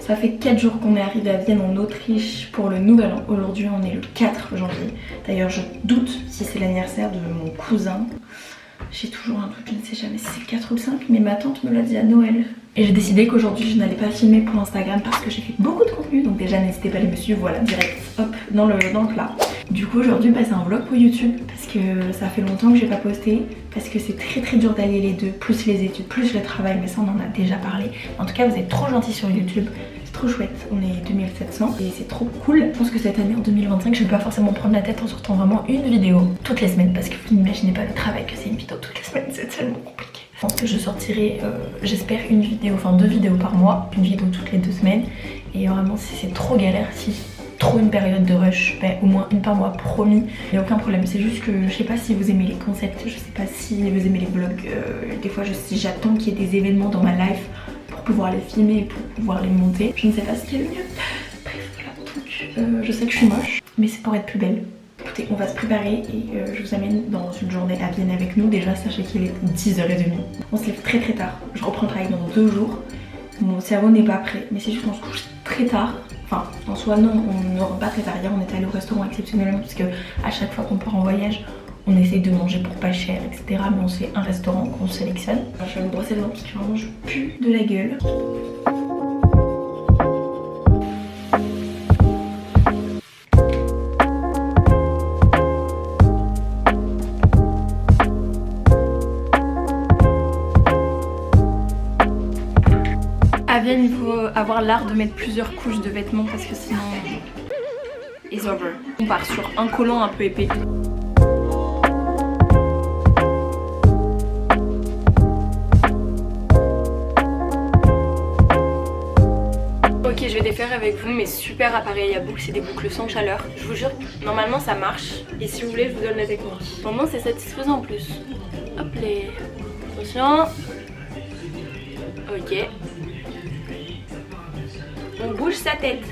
Ça fait 4 jours qu'on est arrivé à Vienne en Autriche pour le nouvel an. Aujourd'hui on est le 4 janvier. D'ailleurs je doute si c'est l'anniversaire de mon cousin. J'ai toujours un doute, je ne sais jamais si c'est le 4 ou le 5, mais ma tante me l'a dit à Noël. Et j'ai décidé qu'aujourd'hui je n'allais pas filmer pour Instagram parce que j'ai fait beaucoup de contenu. Donc déjà n'hésitez pas à les me suivre, voilà, direct, hop, dans le plat. Du coup aujourd'hui bah, c'est un vlog pour YouTube parce que ça fait longtemps que j'ai pas posté. Parce que c'est très dur d'allier les deux, plus les études, plus le travail, mais ça on en a déjà parlé. En tout cas vous êtes trop gentils sur YouTube, c'est trop chouette, on est 2700 et c'est trop cool. Je pense que cette année en 2025 je vais pas forcément prendre la tête en sortant vraiment une vidéo toutes les semaines. Parce que vous n'imaginez pas le travail que c'est une vidéo toutes les semaines, c'est tellement compliqué. Je pense que je sortirai, j'espère, une vidéo, enfin 2 vidéos par mois, une vidéo toutes les 2 semaines. Et vraiment si c'est trop galère, si trop une période de rush, ben, au moins une par mois, promis. Il n'y a aucun problème, c'est juste que je sais pas si vous aimez les concepts, je sais pas si vous aimez les vlogs. Des fois j'attends qu'il y ait des événements dans ma life pour pouvoir les filmer et pour pouvoir les monter. Je ne sais pas ce qui est le mieux. Bref voilà, donc je sais que je suis moche, mais c'est pour être plus belle. Écoutez, on va se préparer et je vous amène dans une journée à Vienne avec nous. Déjà sachez qu'il est 10h30. On se lève très tard, je reprends le travail dans 2 jours. Mon cerveau n'est pas prêt, mais c'est juste qu'on se couche très tard. Enfin, en soi non, on ne rentre pas très tard. Hier on était allé au restaurant exceptionnellement parce que à chaque fois qu'on part en voyage, on essaye de manger pour pas cher, etc. Mais on se fait un restaurant qu'on sélectionne. Alors, je vais me brosser les dents parce que vraiment je pue de la gueule. À Vienne, il faut avoir l'art de mettre plusieurs couches de vêtements parce que sinon, it's over. On part sur un collant un peu épais. Ok, je vais défaire avec vous mes super appareils à boucles, c'est des boucles sans chaleur. Je vous jure, normalement ça marche. Et si vous voulez, je vous donne la technique. Pour moi, c'est satisfaisant en plus. Hop les. Attention. Ok. On bouge sa tête.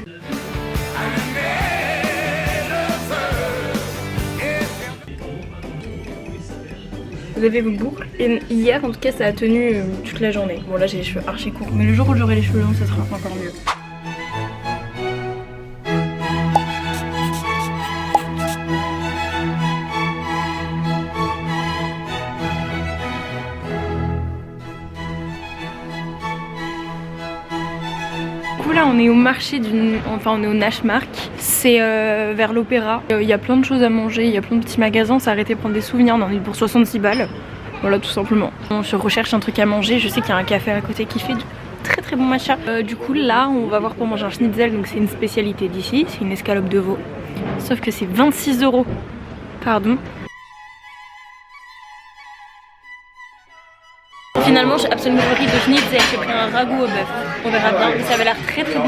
Vous avez vos boucles et hier en tout cas ça a tenu toute la journée. Bon là j'ai les cheveux archi courts mais le jour où j'aurai les cheveux longs ça sera encore mieux. Là on est au marché enfin on est au Nashmark, c'est vers l'opéra. Il y a plein de choses à manger, il y a plein de petits magasins, on s'est arrêté prendre des souvenirs, on en est pour 66 balles. Voilà tout simplement. On se recherche un truc à manger, je sais qu'il y a un café à côté qui fait du très bon matcha. Du coup là on va voir pour manger un schnitzel, donc c'est une spécialité d'ici, c'est une escalope de veau. Sauf que c'est 26 €. Pardon. Finalement j'ai absolument pas pris de schnitzel, j'ai pris un ragoût au bœuf. On verra bien, mais ça avait l'air très bon.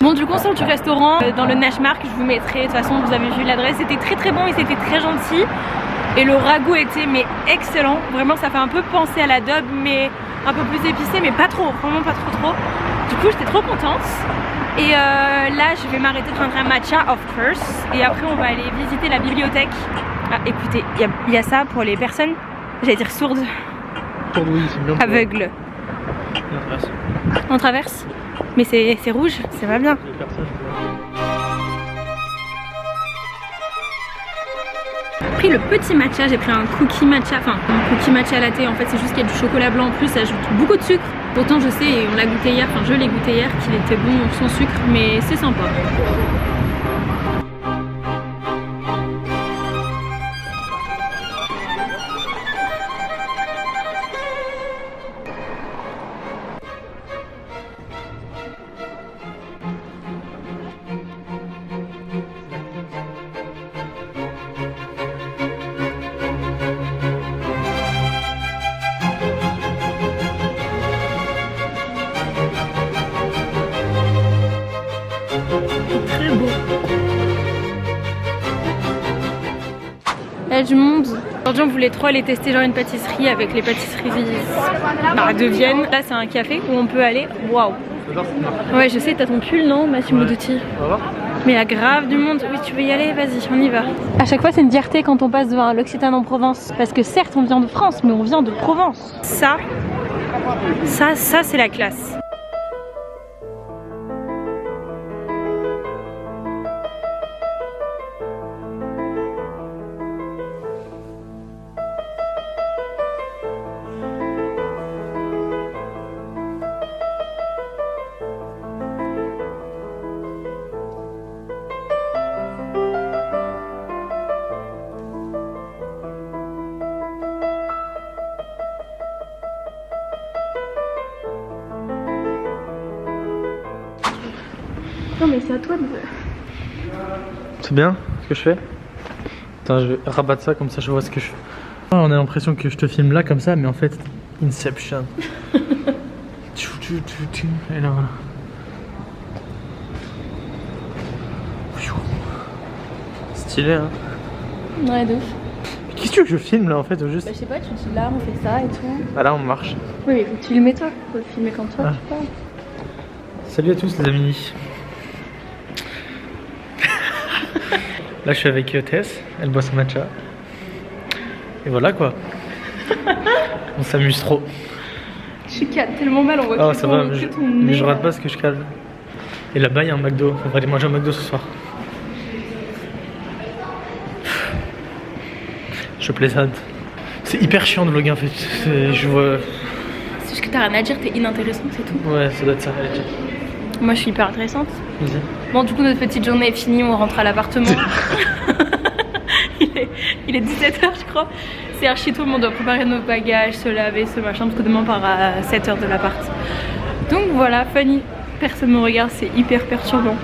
Bon du coup on sort du restaurant dans le Nashmark, je vous mettrai, de toute façon vous avez vu l'adresse, c'était très bon et c'était très gentil. Et le ragoût était mais excellent, vraiment ça fait un peu penser à l'adobe mais un peu plus épicé mais pas trop, vraiment pas trop. Du coup j'étais trop contente. Et là je vais m'arrêter de prendre un matcha of course. Et après on va aller visiter la bibliothèque. Ah écoutez, il y a ça pour les personnes, j'allais dire sourdes, aveugles. On traverse. Mais c'est rouge, c'est pas bien. J'ai pris le petit matcha, j'ai pris un cookie matcha, enfin un cookie matcha latte. En fait c'est juste qu'il y a du chocolat blanc en plus, ça ajoute beaucoup de sucre. Pourtant je sais, et on l'a goûté hier, enfin je l'ai goûté hier, qu'il était bon sans sucre, mais c'est sympa. Edgemond. Aujourd'hui on voulait trop aller tester genre une pâtisserie avec les pâtisseries de Vienne. Là c'est un café où on peut aller. Waouh. Ouais je sais, t'as ton pull non Massimo Dutti? Mais il y a grave du monde. Oui, tu veux y aller? Vas-y, on y va. À chaque fois, c'est une fierté quand on passe devant l'Occitane en Provence. Parce que certes, on vient de France, mais on vient de Provence. Ça, c'est la classe. Non mais c'est à toi de... C'est bien ce que je fais? Attends, je vais rabattre ça comme ça je vois ce que je fais. On a l'impression que je te filme là comme ça, mais en fait, Inception. Et là voilà. Stylé hein? Ouais, de ouf. Qu'est-ce que tu veux que je filme là en fait ou juste... Bah je sais pas, tu dis là, on fait ça et tout. Ah là on marche. Oui mais faut que tu filmes toi, faut le filmer comme toi, tu vois. Salut à tous les amis. Là je suis avec Tess, elle boit son matcha. Et voilà quoi. On s'amuse trop. Je cale tellement mal, on voit que ça va, mais je rate pas ce que je cale. Et là-bas il y a un McDo, on va aller manger au McDo ce soir. Je plaisante. C'est hyper chiant de vlogger en fait. Je vois... C'est juste que t'as rien à dire, t'es inintéressante, c'est tout. Ouais, ça doit être ça. Allez, moi je suis hyper intéressante. Vas-y. Bon du coup notre petite journée est finie, on rentre à l'appartement. il est 17h je crois. C'est archi tôt, on doit préparer nos bagages, se laver, ce machin, parce que demain on part à 7h de l'appart. Donc voilà, funny, personne me regarde, c'est hyper perturbant.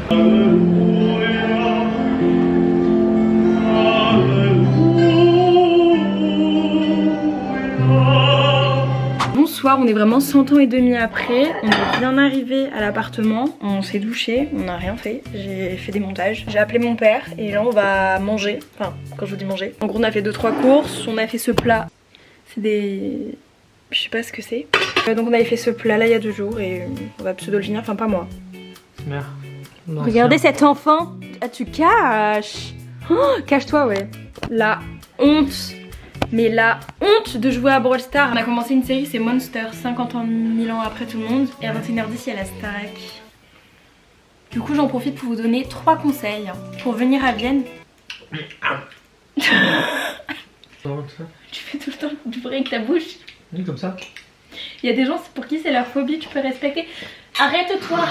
Bonsoir, on est vraiment 100 ans et demi après. On est bien arrivé à l'appartement. On s'est douché, on n'a rien fait. J'ai fait des montages. J'ai appelé mon père et là on va manger. Enfin, quand je vous dis manger. En gros, on a fait 2-3 courses. On a fait ce plat. C'est des... Je sais pas ce que c'est. Donc on avait fait ce plat là il y a 2 jours et on va pseudo le finir. Enfin, pas moi. Merde. Regardez cet enfant. Ah, tu caches. Oh, cache-toi, ouais. La honte. Mais la honte de jouer à Brawl Stars. On a commencé une série, c'est Monster, 50 000 ans après tout le monde. Et à 21h10, il y a la Starac. Du coup, j'en profite pour vous donner 3 conseils pour venir à Vienne. Tu fais tout le temps du bruit avec ta bouche. Oui, comme ça. Il y a des gens pour qui c'est leur phobie, tu peux respecter. Arrête-toi.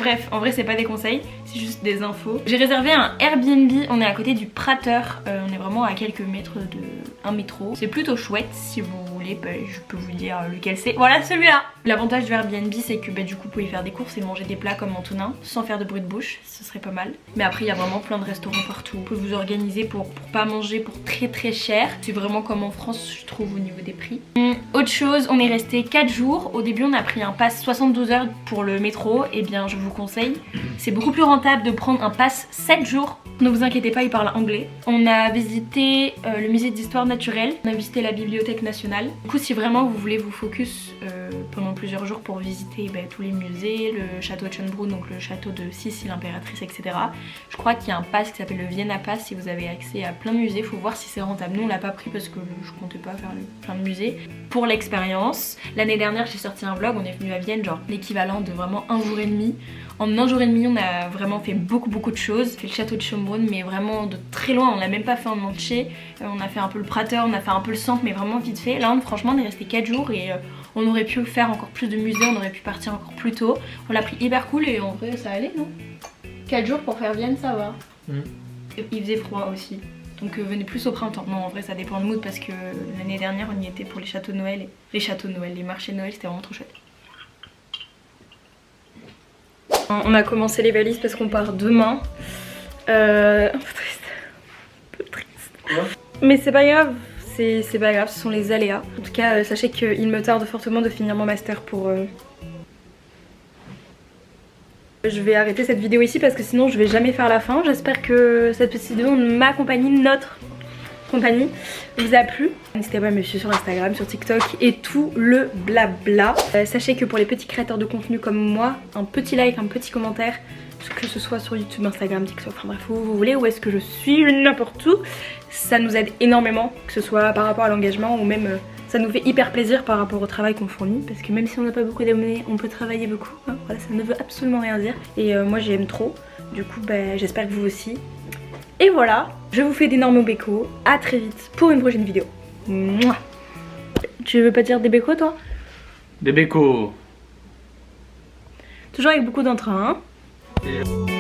Bref, en vrai c'est pas des conseils, c'est juste des infos. J'ai réservé un Airbnb, on est à côté du Prater, on est vraiment à quelques mètres de un métro. C'est plutôt chouette, si vous voulez, je peux vous dire lequel c'est. Voilà celui-là. L'avantage du Airbnb c'est que du coup vous pouvez faire des courses et manger des plats comme Antonin sans faire de bruit de bouche, ce serait pas mal. Mais après il y a vraiment plein de restaurants partout, vous pouvez vous organiser pour pas manger pour très cher. C'est vraiment comme en France je trouve au niveau des prix. Autre chose, on est resté 4 jours, au début on a pris un pass 72 heures pour le métro, et bien je vous conseille, c'est beaucoup plus rentable de prendre un pass 7 jours. Ne vous inquiétez pas, il parle anglais. On a visité le musée d'histoire naturelle, on a visité la bibliothèque nationale. Du coup si vraiment vous voulez vous focus pendant plusieurs jours pour visiter tous les musées, le château de Schönbrunn, donc le château de Sissi l'impératrice, etc. Je crois qu'il y a un pass qui s'appelle le Vienna Pass si vous avez accès à plein de musées, faut voir si c'est rentable. Nous on l'a pas pris parce que je comptais pas faire plein de musées. Pour l'expérience, l'année dernière j'ai sorti un vlog, on est venu à Vienne, genre l'équivalent de vraiment 1 jour et demi. En 1 jour et demi on a vraiment fait beaucoup de choses. On a fait le château de Schönbrunn mais vraiment de très loin, on l'a même pas fait en entier. On a fait un peu le Prater, on a fait un peu le centre mais vraiment vite fait. Là franchement on est resté 4 jours et on aurait pu faire encore plus de musées, on aurait pu partir encore plus tôt. On l'a pris hyper cool et en vrai ça allait non? 4 jours pour faire Vienne ça va. Il faisait froid aussi. Donc venez plus au printemps. Non en vrai ça dépend de mood parce que l'année dernière on y était pour les châteaux de Noël. Les marchés de Noël c'était vraiment trop chouette. On a commencé les valises parce qu'on part demain. Un peu triste. Ouais. Mais c'est pas grave, c'est pas grave, ce sont les aléas. En tout cas, sachez qu'il me tarde fortement de finir mon master pour... Je vais arrêter cette vidéo ici parce que sinon je vais jamais faire la fin. J'espère que cette petite vidéo, ma compagnie, notre compagnie, vous a plu. N'hésitez pas à me suivre sur Instagram, sur TikTok et tout le blabla. Sachez que pour les petits créateurs de contenu comme moi, un petit like, un petit commentaire, que ce soit sur YouTube, Instagram, TikTok, enfin bref, où vous voulez, où est-ce que je suis, n'importe où. Ça nous aide énormément, que ce soit par rapport à l'engagement ou même ça nous fait hyper plaisir par rapport au travail qu'on fournit, parce que même si on n'a pas beaucoup d'abonnés, on peut travailler beaucoup, hein. Voilà, ça ne veut absolument rien dire. Et moi j'aime trop, du coup bah, j'espère que vous aussi. Et voilà, je vous fais d'énormes bécos, à très vite pour une prochaine vidéo. Mouah. Tu veux pas dire des bécos toi? Des bécos. Toujours avec beaucoup d'entrain, hein.